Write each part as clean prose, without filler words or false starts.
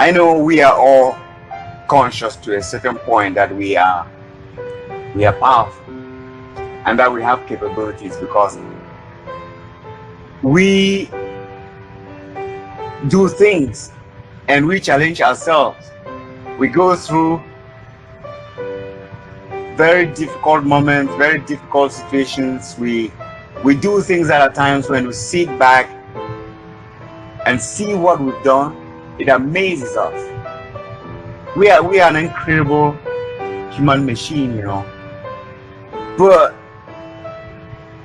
I know we are all conscious to a certain point that we are powerful and that we have capabilities, because we do things and we challenge ourselves. We go through very difficult moments, very difficult situations. We do things at times when we sit back and see what we've done. It amazes us. We are an incredible human machine, you know. But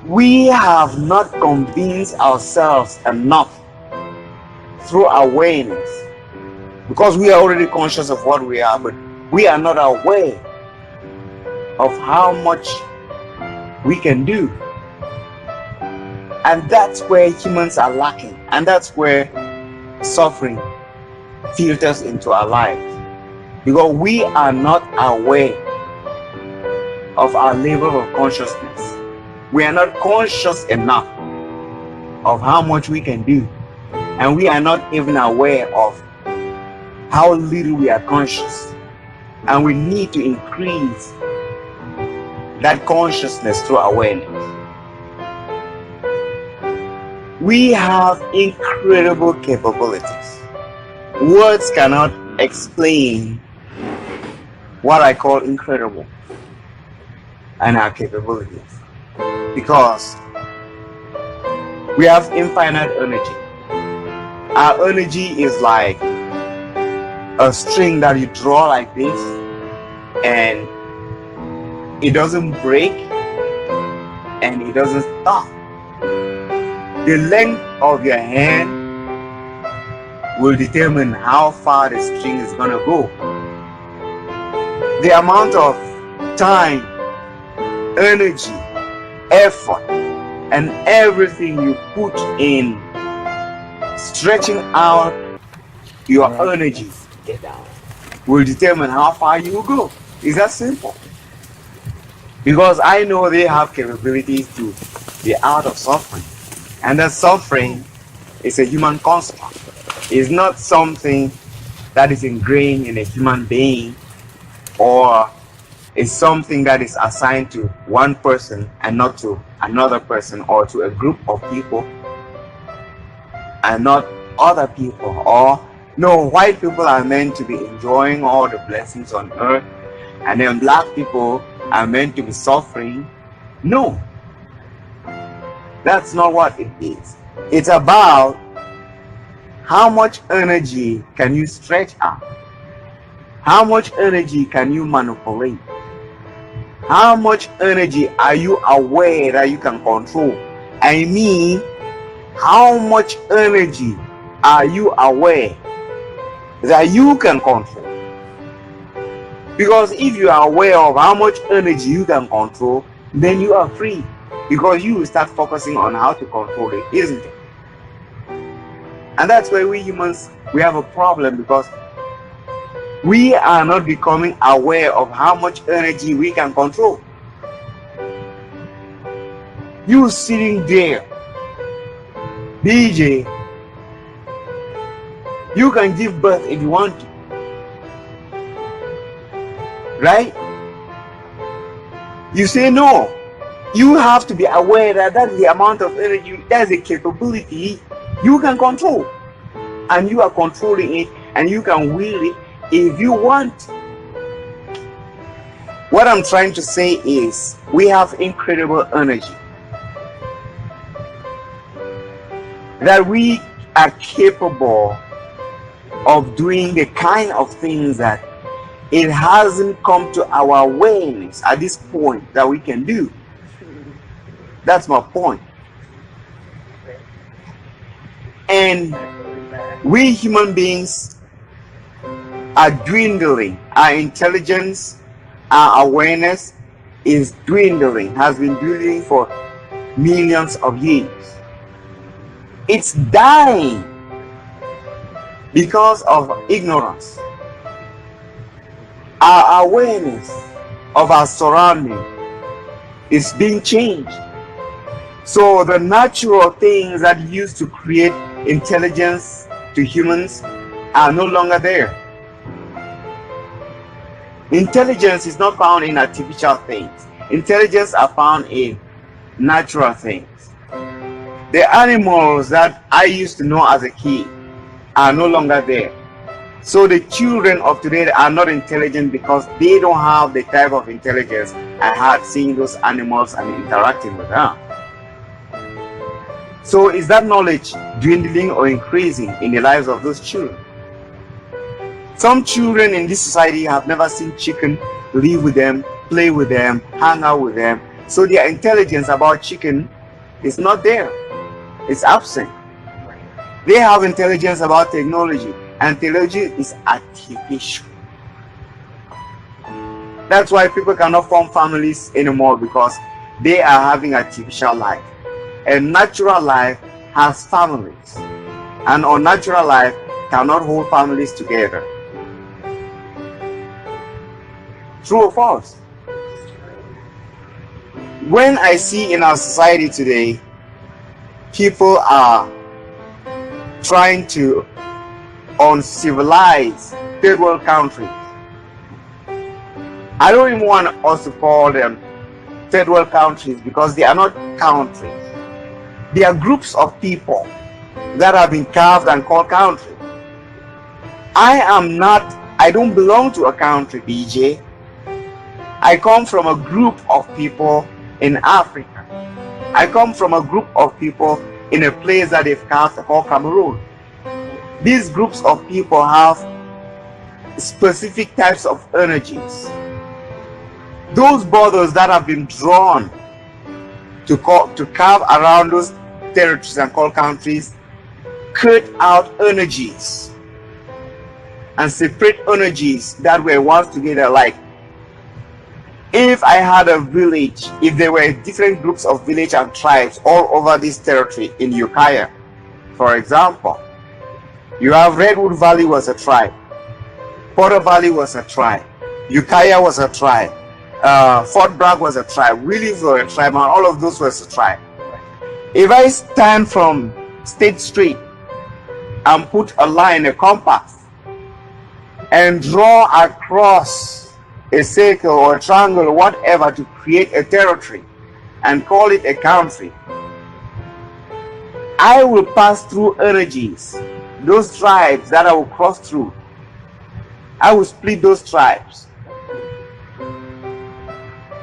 we have not convinced ourselves enough through awareness, because we are already conscious of what we are, but we are not aware of how much we can do. And that's where humans are lacking, and that's where suffering filters into our lives, because we are not aware of our level of consciousness. We are not conscious enough of how much we can do, and we are not even aware of how little we are conscious, and we need to increase that consciousness through awareness. We have incredible capabilities. Words cannot explain what I call incredible and our capabilities, because we have infinite energy. Our energy is like a string that you draw like this, and it doesn't break and it doesn't stop. The length of your hand will determine how far the string is going to go. The amount of time, energy, effort, and everything you put in stretching out your energy will determine how far you will go. It's that simple. Because I know they have capabilities to be out of suffering. And that suffering is a human construct. It's not something that is ingrained in a human being, or is something that is assigned to one person and not to another person, or to a group of people and not other people. Or no, white people are meant to be enjoying all the blessings on earth, and then black people are meant to be suffering. No, that's not what it is. It's about how much energy can you stretch out, how much energy can you manipulate, how much energy are you aware that you can control. I mean, how much energy are you aware that you can control? Because if you are aware of how much energy you can control, then you are free, because you will start focusing on how to control it, isn't it? And that's where we humans, we have a problem, because we are not becoming aware of how much energy we can control. You sitting there, DJ, you can give birth if you want to, right? You say no. You have to be aware that that's the amount of energy, that's a capability you can control, and you are controlling it, and you can will it if you want. What I'm trying to say is, we have incredible energy that we are capable of doing the kind of things that it hasn't come to our awareness at this point that we can do. That's my point. And we human beings are dwindling. Our intelligence, our awareness is dwindling, has been dwindling for millions of years. It's dying because of ignorance. Our awareness of our surrounding is being changed. So the natural things that used to create intelligence to humans are no longer there. Intelligence is not found in artificial things. Intelligence are found in natural things. The animals that I used to know as a kid are no longer there. So the children of today are not intelligent because they don't have the type of intelligence I had seeing those animals and interacting with them. So is that knowledge dwindling or increasing in the lives of those children? Some children in this society have never seen chicken, live with them, play with them, hang out with them. So their intelligence about chicken is not there. It's absent. They have intelligence about technology, and technology is artificial. That's why people cannot form families anymore, because they are having artificial life. And natural life has families, and unnatural life cannot hold families together. True or false? When I see in our society today, people are trying to uncivilize third world countries. I don't even want us to call them third world countries, because they are not countries. They are groups of people that have been carved and called countries. I don't belong to a country, DJ. I come from a group of people in Africa. I come from a group of people in a place that they've carved called Cameroon. These groups of people have specific types of energies. Those borders that have been drawn to carve around those territories and called countries cut out energies and separate energies that were once together. Like, if I had a village, if there were different groups of village and tribes all over this territory in Ukiah, for example, you have Redwood Valley was a tribe, Porter Valley was a tribe, Ukiah was a tribe, Fort Bragg was a tribe, Williams was a tribe, and all of those was a tribe. If I stand from State Street and put a line, a compass, and draw across a circle or a triangle or whatever to create a territory and call it a country, I will pass through energies, those tribes that I will cross through. I will split those tribes.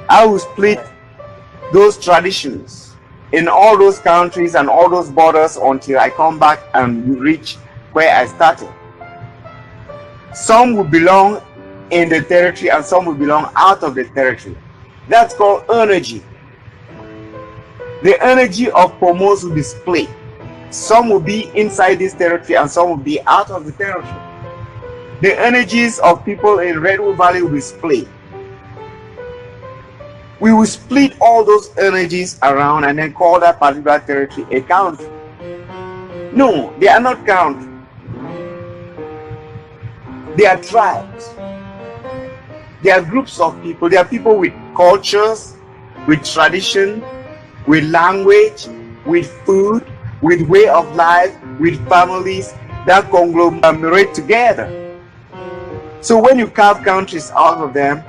I will split those traditions in all those countries and all those borders until I come back and reach where I started. Some will belong in the territory and some will belong out of the territory. That's called energy. The energy of Pomos will be split. Some will be inside this territory and some will be out of the territory. The energies of people in Redwood Valley will be split. We will split all those energies around and then call that particular territory a country. No, they are not countries. They are tribes. They are groups of people. They are people with cultures, with tradition, with language, with food, with way of life, with families that conglomerate together. So when you carve countries out of them,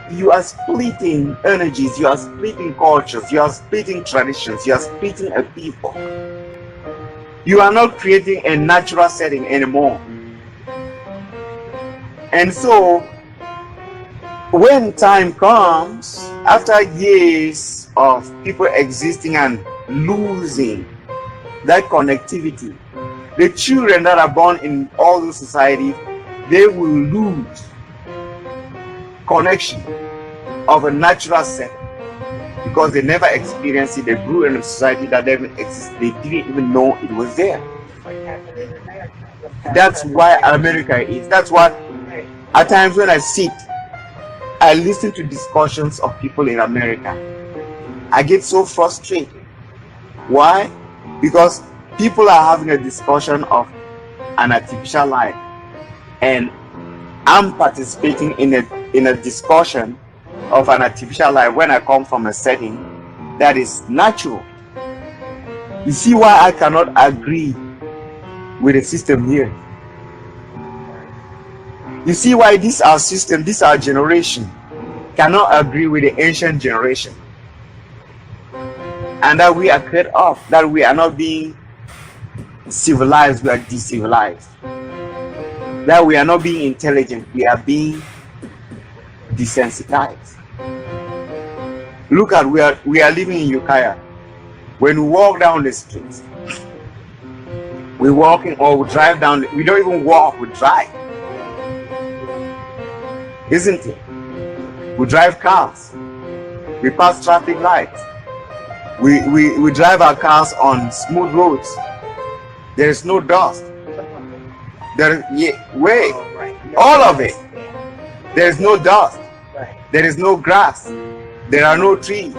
you are splitting energies, you are splitting cultures, you are splitting traditions, you are splitting a people. You are not creating a natural setting anymore. And so, when time comes, after years of people existing and losing that connectivity, the children that are born in all those societies, they will lose connection of a natural setting because they never experienced it. They grew in a society that didn't exist. They didn't even know it was there. That's why America is. That's why at times when I sit, I listen to discussions of people in America. I get so frustrated. Why? Because people are having a discussion of an artificial life, and I'm participating in a discussion of an artificial life when I come from a setting that is natural. You see why I cannot agree with the system here. You see why this our system, this our generation cannot agree with the ancient generation, and that we are cut off, that we are not being civilized, we are decivilized, that we are not being intelligent, we are being desensitized. Look at, we are living in Ukiah. When we walk down the streets, we walking or we drive down, we don't even walk, we drive. Isn't it? We drive cars. We pass traffic lights. We drive our cars on smooth roads. There is no dust. All of it. There is no dust. There is no grass. There are no trees.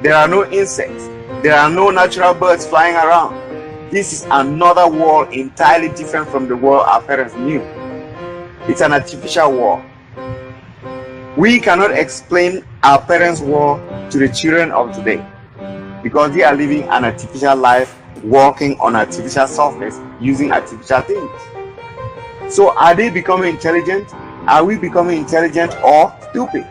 There are no insects. There are no natural birds flying around. This is another world entirely different from the world our parents knew. It's an artificial world. We cannot explain our parents' world to the children of today because they are living an artificial life, walking on artificial surface, using artificial things. So are they becoming intelligent? Are we becoming intelligent or stupid?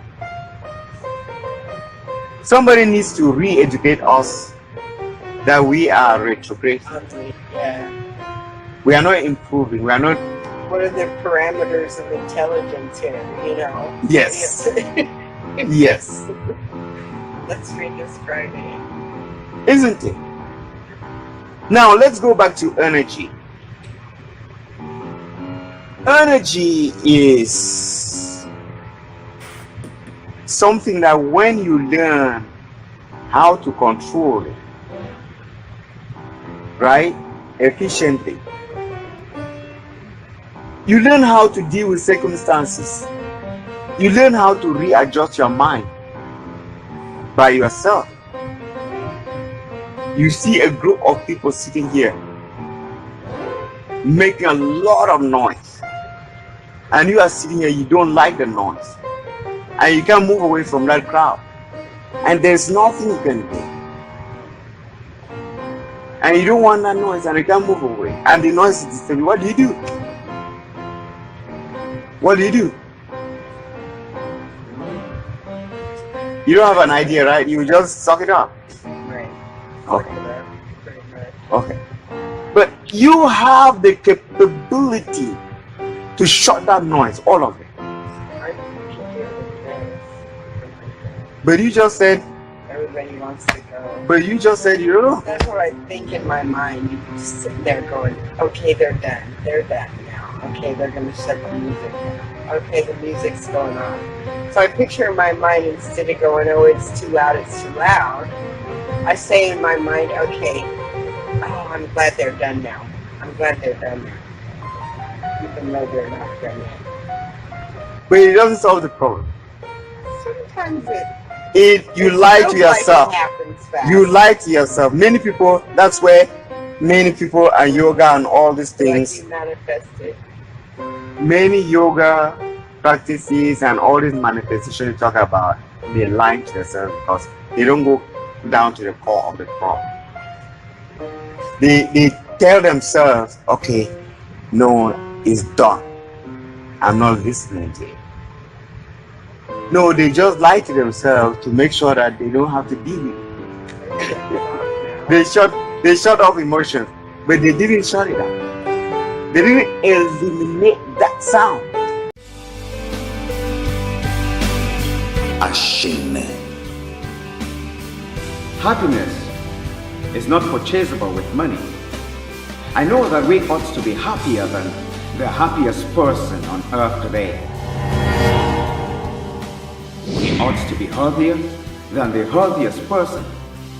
Somebody needs to re-educate us that we are retrograde. Yeah. We are not improving. We are not. What are the parameters of intelligence here? You know. Yes. Yes. Let's redescribe it. Isn't it? Now let's go back to energy. Energy is something that when you learn how to control it, right, efficiently, you learn how to deal with circumstances. You learn how to readjust your mind by yourself. You see a group of people sitting here making a lot of noise, and you are sitting here, you don't like the noise, and you can't move away from that crowd, and there's nothing you can do, and you don't want that noise, and you can't move away, and the noise is disturbing. What do you do? What do you do? You don't have an idea, right? You just suck it up. Right. Okay. Okay. But you have the capability to shut that noise, all of it. But you just said, everybody wants to go. But you just said, you know. That's what I think in my mind. You just sit there going, okay, they're done. They're done now. Okay, they're going to shut the music down. Okay, the music's going on. So I picture in my mind, instead of going, oh, it's too loud, it's too loud, I say in my mind, okay, oh, I'm glad they're done now. I'm glad they're done now. Even though they're not done yet. But it doesn't solve the problem. Sometimes you lie to yourself. Like it happens fast. You lie to yourself. Many people, that's where many people and yoga and all these things. Like you manifest it. Many yoga practices and all these manifestations you talk about, they're lying to themselves because they don't go down to the core of the problem. They tell themselves, okay, no, it's done. I'm not listening to it. No, they just lie to themselves to make sure that they don't have to deal with it. They shut off emotions, but they didn't shut it down. They didn't eliminate that sound. Ashingne. Happiness is not purchasable with money. I know that we ought to be happier than the happiest person on earth today. We ought to be healthier than the healthiest person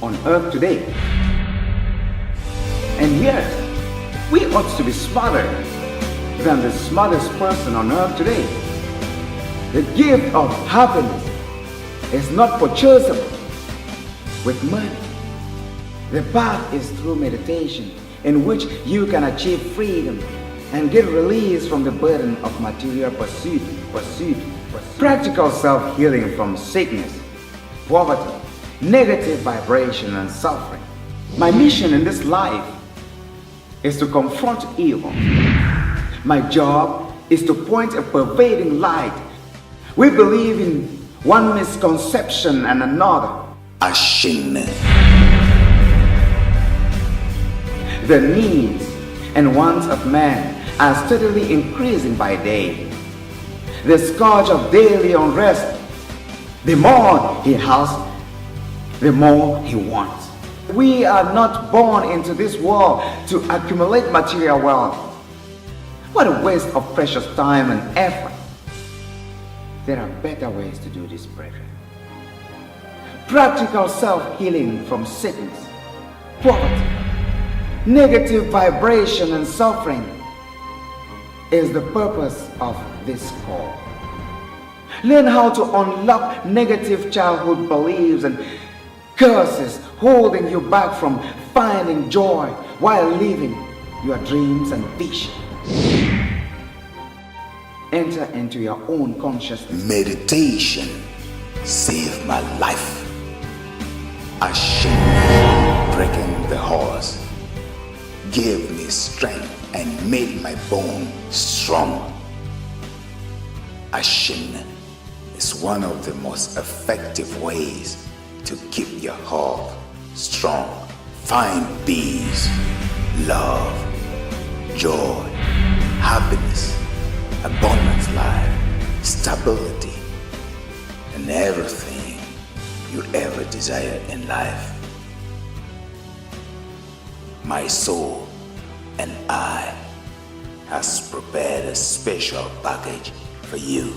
on earth today. And yet, we ought to be smarter than the smartest person on earth today. The gift of happiness is not purchasable with money. The path is through meditation, in which you can achieve freedom and get release from the burden of material pursuit. Practical self-healing from sickness, poverty, negative vibration and suffering. My mission in this life is to confront evil. My job is to point a pervading light. We believe in one misconception and another. Ashingne. The needs and wants of man are steadily increasing by day. The scourge of daily unrest, the more he has, the more he wants. We are not born into this world to accumulate material wealth. What a waste of precious time and effort. There are better ways to do this, brethren. Practical self-healing from sickness, poverty, negative vibration and suffering is the purpose of this call. Learn how to unlock negative childhood beliefs and curses holding you back from finding joy while living your dreams and visions. Enter into your own consciousness. Meditation saved my life. Ashingne, breaking the horse, gave me strength and made my bone strong. Ashingne is one of the most effective ways to keep your heart strong. Find peace, love, joy, happiness, abundance life, stability, and everything you ever desire in life. My soul and I has prepared a special package for you.